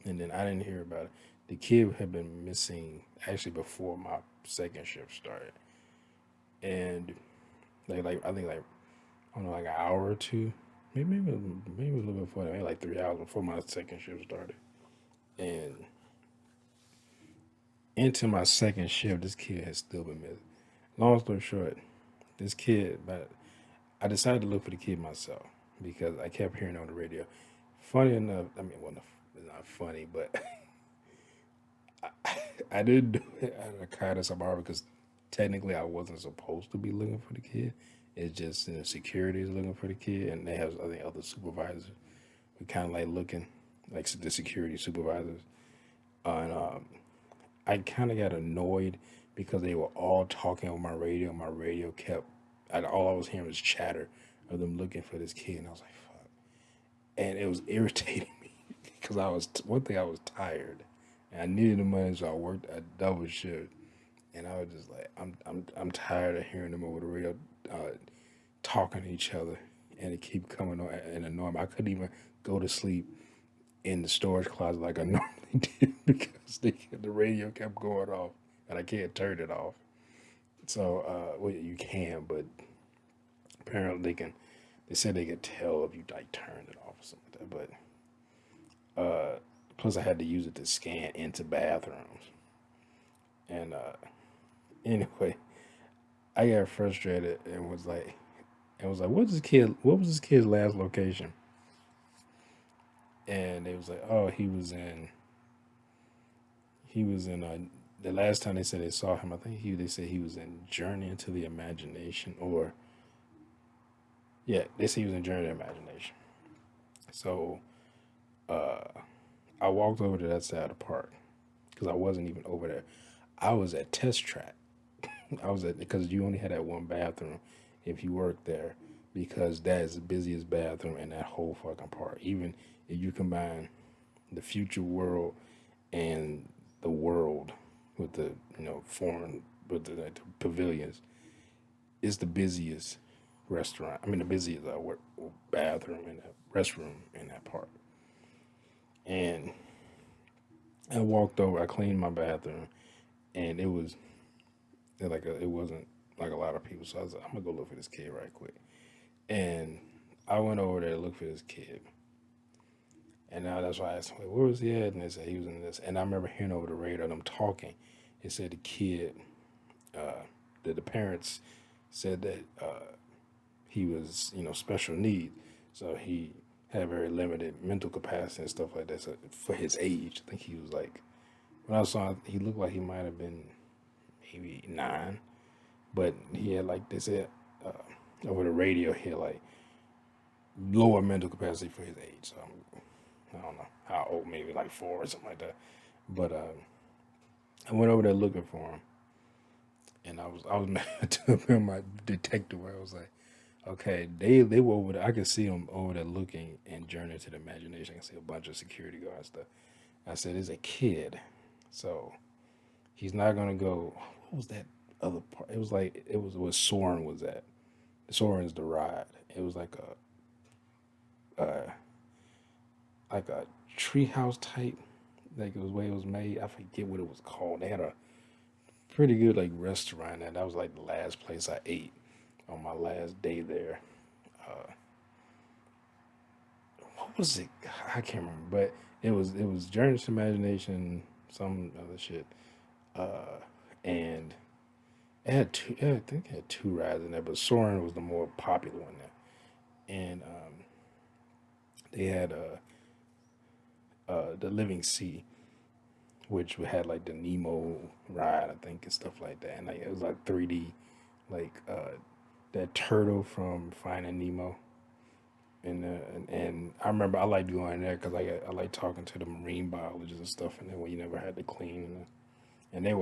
Speaker 1: and then I didn't hear about it. The kid had been missing actually before my second shift started, and like I think like I don't know like an hour or two, maybe a little bit before that, maybe like 3 hours before my second shift started, and into my second shift, this kid has still been missing. Long story short, this kid, but I decided to look for the kid myself because I kept hearing on the radio. Funny enough, I mean, well, it's not funny, but I didn't do it out of kindness of my heart because technically I wasn't supposed to be looking for the kid. It's just security is looking for the kid, and they have I think other supervisors. We kind of like looking like the security supervisors, and I kind of got annoyed because they were all talking on my radio. My radio kept, all I was hearing was chatter of them looking for this kid, and I was like, fuck, and it was irritating me because one thing I was tired, and I needed the money, so I worked a double shift. And I was just like, I'm tired of hearing them over the radio talking to each other, and it keep coming on and annoying me. I couldn't even go to sleep in the storage closet like I normally did because the radio kept going off, and I can't turn it off. So, well, you can, but apparently they can. They said they could tell if you like turned it off or something like that. But plus, I had to use it to scan into bathrooms, and anyway, I got frustrated and was like, "What's this kid? What was this kid's last location?" And they was like, "Oh, he was in the last time they said they saw him. I think they said he was in Journey into the Imagination, or yeah, they said he was in Journey to the Imagination." So uh, I walked over to that side of the park because I wasn't even over there. I was at Test Track. I was at because you only had that one bathroom if you worked there because that is the busiest bathroom in that whole fucking park. Even if you combine the future world and the world with the foreign with the pavilions, it's the busiest restaurant. I mean the busiest bathroom and restroom in that park. And I walked over. I cleaned my bathroom, and it wasn't like a lot of people. So I was like, I'm gonna go look for this kid right quick. And I went over there to look for this kid. And now that's why I asked him, like, where was he at? And they said he was in this. And I remember hearing over the radio them talking. It said the kid, that the parents said that he was, special needs. So he had very limited mental capacity and stuff like that. So for his age, I think he was like, when I saw him, he looked like he might have been maybe 9. But he had, like they said, over the radio, he had like lower mental capacity for his age. So I don't know how old, maybe like 4 or something like that. But I went over there looking for him, and I was mad to my detective. Where I was like, okay, they were over there. I could see them over there looking and journey to the imagination. I can see a bunch of security guards stuff. I said, "It's a kid, so he's not gonna go." What was that other part? It was like it was where Soren was at. Soren's the ride. It was like a treehouse type. Like it was way it was made. I forget what it was called. They had a pretty good like restaurant, and that was like the last place I ate on my last day there. Uh, what was it? I can't remember, but it was Journey to Imagination, some other shit, and it had two. I think it had 2 rides in there, but Soren was the more popular one there, and they had the Living Sea, which we had like the Nemo ride, I think, and stuff like that. And like it was like 3D, like that turtle from Finding Nemo. And I remember I like going there because I like talking to the marine biologists and stuff. And then when you never had to clean, and they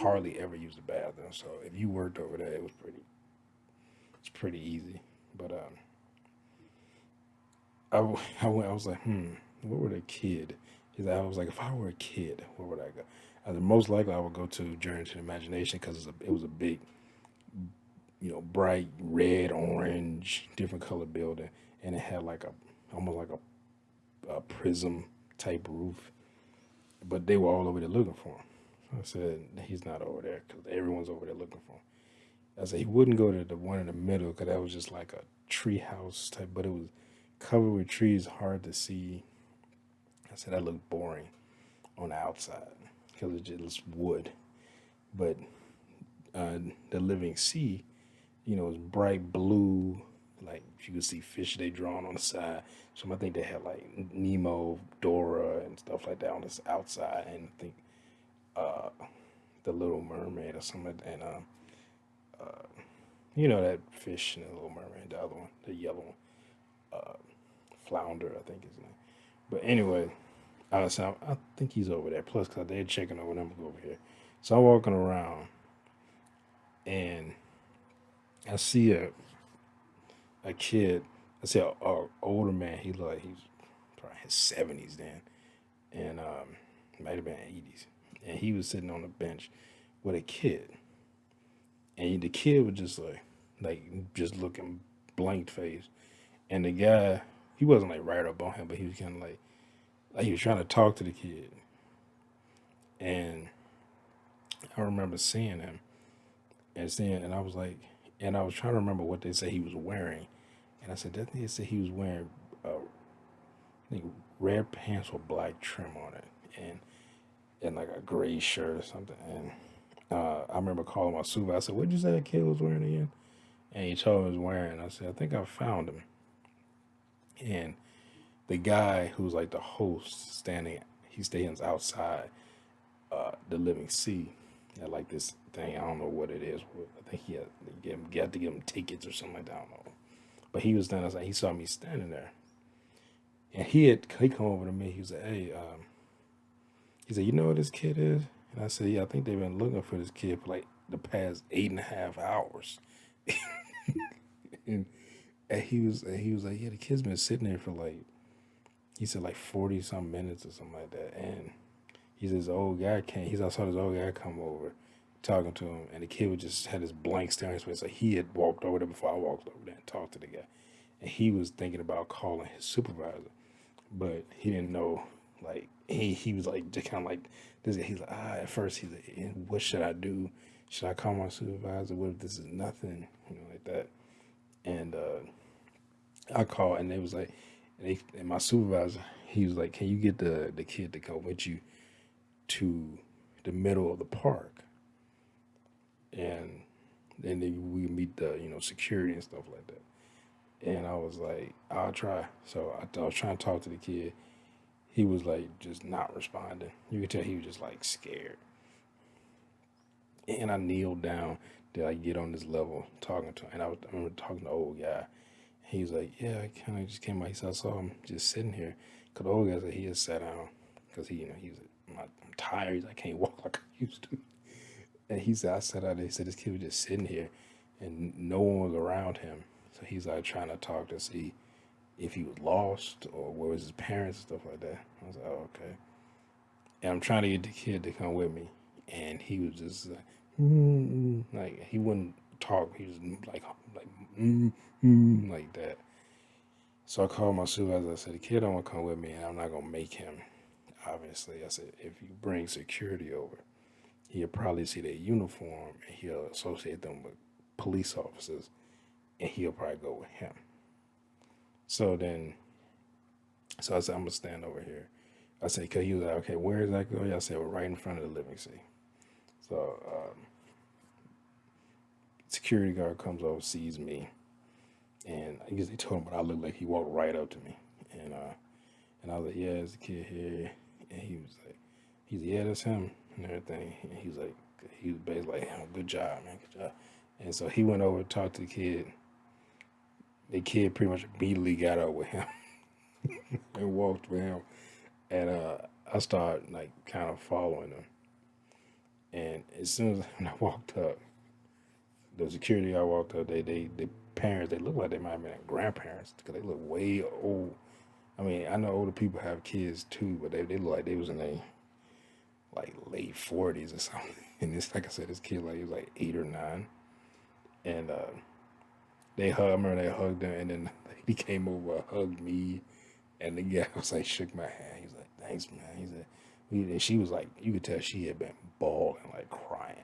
Speaker 1: hardly ever used the bathroom. So if you worked over there, it's pretty easy. But I was like, what would a kid? I was like, if I were a kid, where would I go? Most likely I would go to Journey to the Imagination because it was a big, bright red, orange, different color building, and it had like almost like a prism type roof. But they were all over there looking for him. So I said, he's not over there because everyone's over there looking for him. I said he wouldn't go to the one in the middle because that was just like a tree house type, but it was covered with trees, hard to see. I said that looked boring on the outside because it just wood. But the living sea, is bright blue. Like you could see fish they drawn on the side. So I think they had like Nemo, Dora, and stuff like that on this outside, and I think uh, the Little Mermaid or something, and that fish in the Little Mermaid, the other one, the yellow one, Flounder, I think his name. But anyway, I think he's over there. Plus, because they're checking over them over here. So I'm walking around, and I see a kid. I see a older man. He's probably his 70s then, and might have been 80s. And he was sitting on a bench with a kid, and the kid was just like just looking blank face, and the guy he wasn't like right up on him, but he was kind of like he was trying to talk to the kid, and I remember seeing him and I was like, and I was trying to remember what they said he was wearing, and I said that they said he was wearing I think red pants with black trim on it, and like a gray shirt or something, and I remember calling my supervisor. I said, "What'd you say that kid was wearing again?" And he told me he was wearing. I said, "I think I found him." And the guy who's like the host he stands outside the Living Sea at like this thing. I don't know what it is. I think he had to give him tickets or something like that. I don't know. But he was standing outside. He saw me standing there, and he come over to me. He said, "Hey," he said, "You know what this kid is?" And I said, "Yeah, I think they've been looking for this kid for like the past 8.5 hours." and, and he was like, "Yeah, the kid's been sitting there for like," he said, like 40 some minutes or something like that. And he says, "Old guy came." He said, "I saw this old guy come over talking to him," and the kid would just had this blank stare on his face. So he had walked over there before I walked over there and talked to the guy. And he was thinking about calling his supervisor, but he didn't know. Like he was like just kind of like this. He's like at first he's like, "What should I do? Should I call my supervisor? What if this is nothing? Like that." And I called, and they was like, and my supervisor, he was like, "Can you get the kid to come with you to the middle of the park, and then we meet the security and stuff like that." And I was like, "I'll try." So I was trying to talk to the kid. He was like just not responding. You could tell he was just like scared. And I kneeled down to like get on this level talking to him. And I remember talking to the old guy. He was like, "Yeah, I kind of just came out." He said, "I saw him just sitting here." Because the old guy said he had sat down because he was like, "I'm tired. He's like, I can't walk like I used to." And he said, "I sat out there." He said, "This kid was just sitting here and no one was around him." So he's like trying to talk to see if he was lost or where was his parents and stuff like that. I was like, "Oh, okay." And I'm trying to get the kid to come with me. And he was just like he wouldn't talk. He was like that. So I called my supervisor. I said, "The kid don't want to come with me, and I'm not gonna make him." Obviously, I said, "If you bring security over, he'll probably see their uniform and he'll associate them with police officers, and he'll probably go with him." So I said, "I'm gonna stand over here." I said, "Cause he was like, okay, where is that going?" I said, "We're right in front of the Living Sea." So security guard comes over, sees me, and I guess he told him what I looked like. He walked right up to me, and I was like, "Yeah, there's a kid here," and he was like, He's like, yeah, that's him and everything. And he was basically like, oh, good job, man, good job. And so he went over and talked to the kid. The kid pretty much immediately got up with him and walked with him. And I started like kind of following him. And as soon as when I walked up, the security I walked up, the parents, they look like they might have been grandparents because they look way old. I mean, I know older people have kids too, but they look like they was in their like late 40s or something. And it's like I said, this kid like he was like 8 or 9, and they hugged. I remember they hugged him, and then he came over, hugged me, and the guy was like shook my hand. He was like, "Thanks, man." He said, and she was like, you could tell she had been bawling, like crying,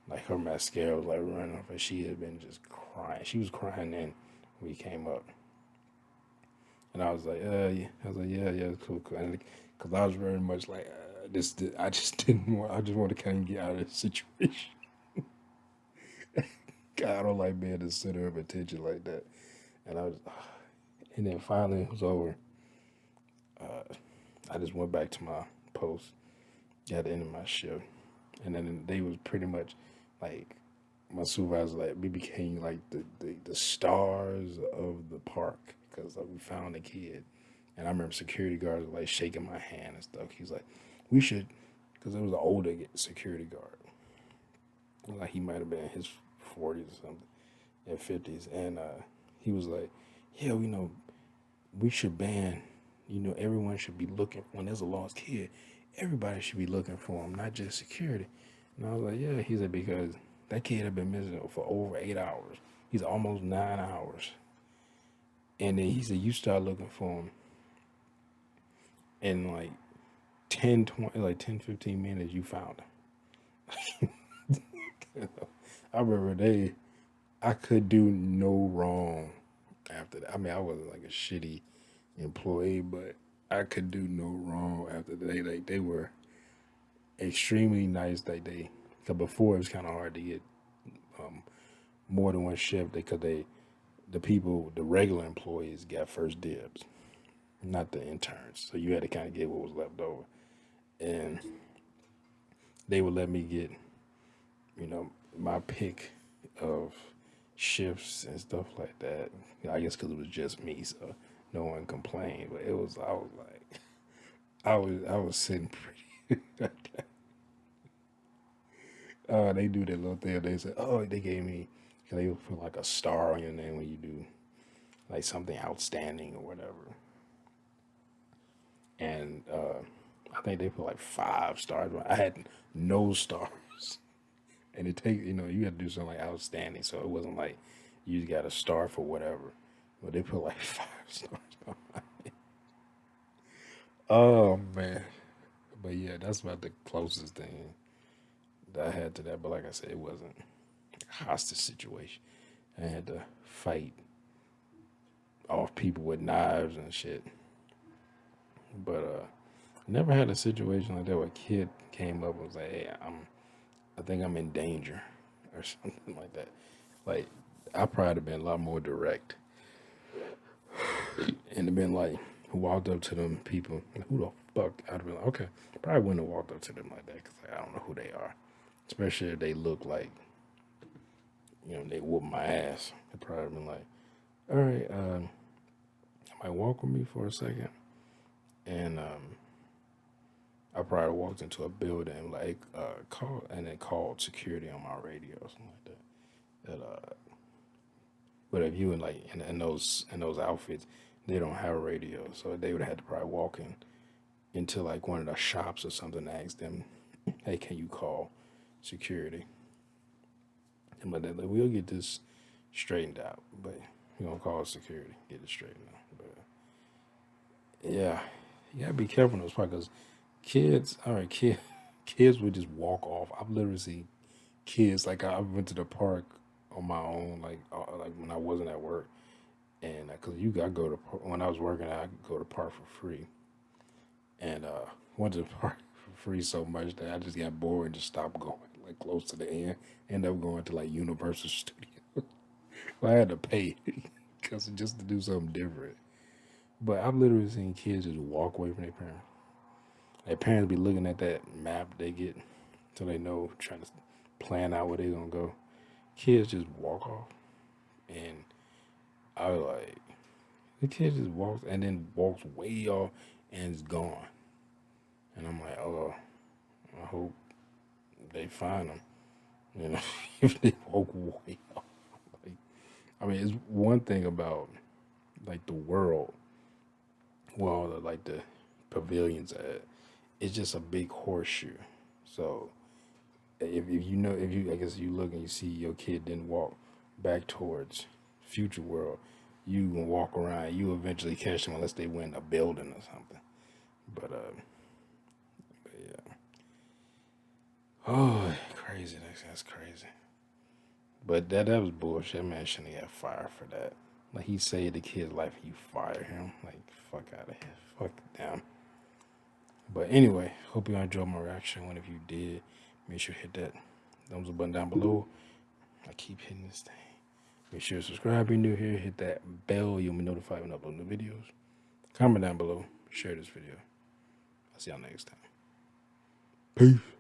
Speaker 1: like her mascara was like running off, and she had been just crying. She was crying then when he came up, and I was like, yeah. I was like, yeah, cool. Because I was very much like, I just didn't want. I just want to kind of get out of this situation. God, I don't like being the center of attention like that. And I was, and then finally it was over. I just went back to my post at the end of my shift, and then they was pretty much like my supervisor, like we became like the stars of the park because like, we found the kid. And I remember security guards were like shaking my hand and stuff. He's like, we should, because it was an older security guard. Like he might have been in his 40s or something, and 50s. And he was like, yeah, we know we should ban, everyone should be looking, when there's a lost kid, everybody should be looking for him, not just security. And I was like, yeah. He said, because that kid had been missing for over 8 hours. He's almost 9 hours. And then he said, you start looking for him in like 10, 20, like 10, 15 minutes, you found him. I remember I could do no wrong after that. I mean, I wasn't like a shitty employee, but I could do no wrong after that. Like they were extremely nice that day. Because before it was kind of hard to get more than one shift because the regular employees got first dibs, not the interns. So you had to kind of get what was left over, and they would let me get, my pick of shifts and stuff like that. I guess because it was just me, so no one complained. But I was like, I was sitting pretty. They do that little thing. They said, oh, they gave me, they would put like a star on your name when you do like something outstanding or whatever. And I think they put like 5 stars. I had no stars. And it takes, you had to do something like outstanding. So it wasn't like you got a star for whatever. But they put like 5 stars on it. Oh, man. But yeah, that's about the closest thing that I had to that. But like I said, it wasn't a hostage situation. I had to fight off people with knives and shit. But never had a situation like that where a kid came up and was like, hey, I think I'm in danger or something like that. Like, I probably have been a lot more direct and have been like, walked up to them people, like, who the fuck? I'd have been like, okay, probably wouldn't have walked up to them like that because like, I don't know who they are. Especially if they look like, they whoop my ass. I'd probably been like, all right, I might walk with me for a second. And I probably walked into a building like called security on my radio or something like that. But if you in those outfits, they don't have a radio, so they would have to probably walk into like one of the shops or something and ask them, "Hey, can you call security?" And but they're like, "We'll get this straightened out, but we're gonna call security, get it straightened out." But yeah, you gotta be careful in those parts because kids would just walk off. I've literally seen kids like I went to the park on my own, like when I wasn't at work, and because I go to when I was working, I could go to the park for free, and went to the park for free so much that I just got bored and just stopped going. Like close to the end, end up going to like Universal Studios. Well, I had to pay because just to do something different. But I've literally seen kids just walk away from their parents. Their parents be looking at that map they get so they know, trying to plan out where they gonna go. Kids just walk off, and I was like, the kid just walks and then walks way off and is gone. And I'm like, oh, I hope they find him. You know, if they walk way off. Like, I mean, it's one thing about like the world, well, like the pavilions at, it's just a big horseshoe. So if you know, if you, I guess you look and you see your kid didn't walk back towards future world, you can walk around. You eventually catch them unless they win a building or something. But yeah. Oh, crazy. That's crazy. But that was bullshit. Man shouldn't get fired for that. Like he saved the kid's life, you fire him. Like fuck out of here. Fuck them. But anyway, hope you enjoyed my reaction. If you did, make sure to hit that thumbs up button down below. I keep hitting this thing. Make sure to subscribe if you're new here. Hit that bell. You'll be notified when I upload new videos. Comment down below. Share this video. I'll see y'all next time. Peace.